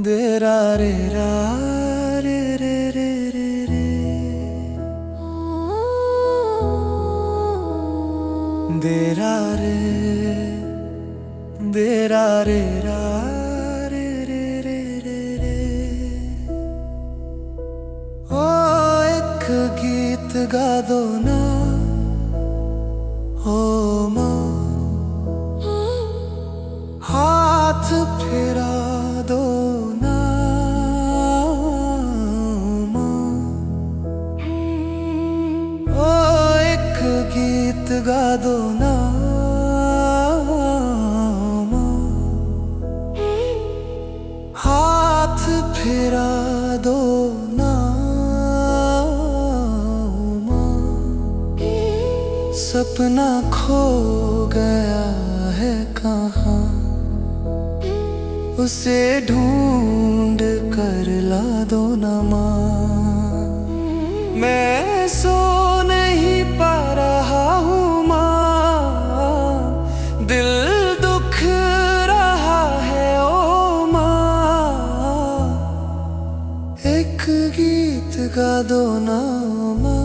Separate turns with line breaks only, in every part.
दे रा रे रा रे रे रे रे रे दे रा रे दे रा रे रा रे रे रे रे रे। ओ एक गीत गा दो ना ओ माँ, हाथ फेरा दो ना माँ। ओ एक गीत गा दो ना माँ, हाथ फेरा दो ना माँ। सपना खो गया है कहाँ, उसे ढूंढ कर ला दो ना माँ। मैं सो नहीं पा रहा हूँ माँ, दिल दुख रहा है ओ माँ। एक गीत गा दो ना माँ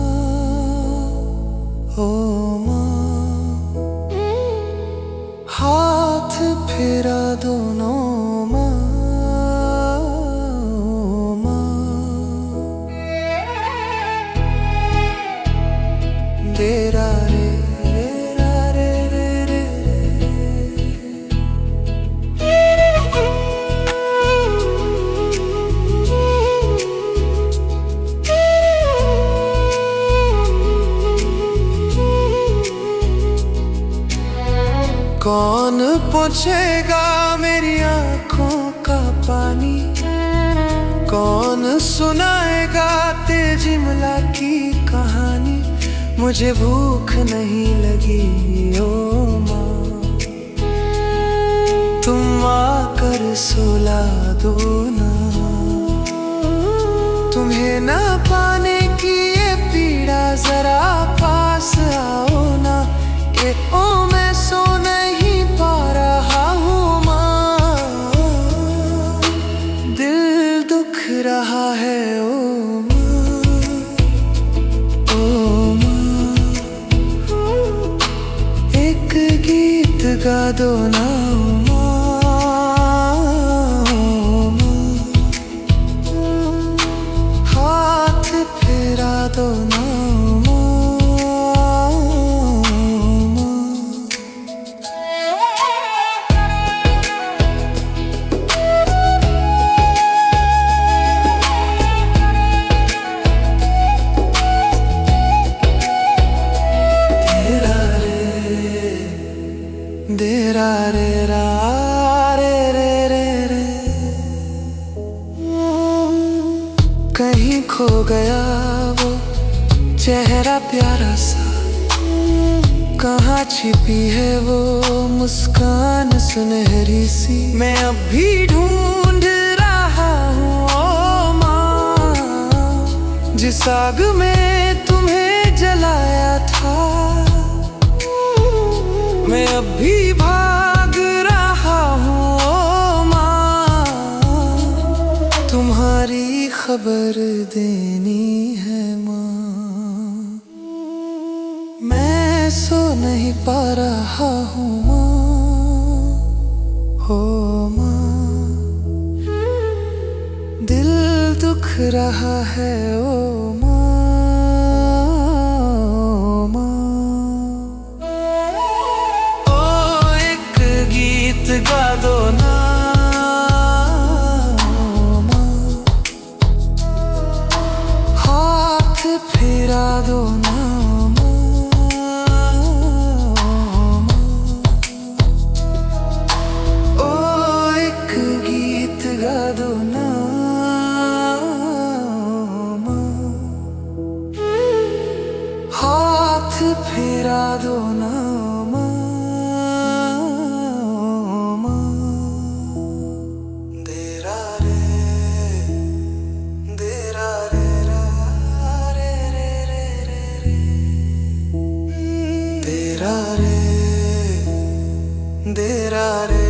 ओ माँ, हाथ फेरा दो ना दे रा रे रे रा रे रे रे कौन पूछेगा मेरी आँखों का पानी, कौन सुनाएगा तेज इमला की कहानी। मुझे भूख नहीं लगी ओ माँ, तुम आकर सुला दो ना। तुम्हें ना पाने की ये पीड़ा, जरा पास आओ ना। ये ओ मैं सो नहीं पा रहा हूँ माँ, दिल दुख रहा है ओ गा दो ना हाथ फेरा दो ना। दे रा रे रा रे रे रे रे। कहीं खो गया वो चेहरा प्यारा सा, कहाँ छिपी है वो मुस्कान सुनहरी सी। मैं अब भी ढूंढ रहा हूँ ओ माँ, जिस आग में तुम्हें जलाया था। मैं अब भी भाग रहा हूँ ओ माँ, तुम्हारी खबर देनी है माँ। मैं सो नहीं पा रहा हूँ माँ हो माँ, दिल दुख रहा है ओ माँ। गा दो ना माँ, हाथ फेरा दो ना माँ। ओ एक गीत गा दो ना माँ, हाथ फेरा दो ना। दे रा रे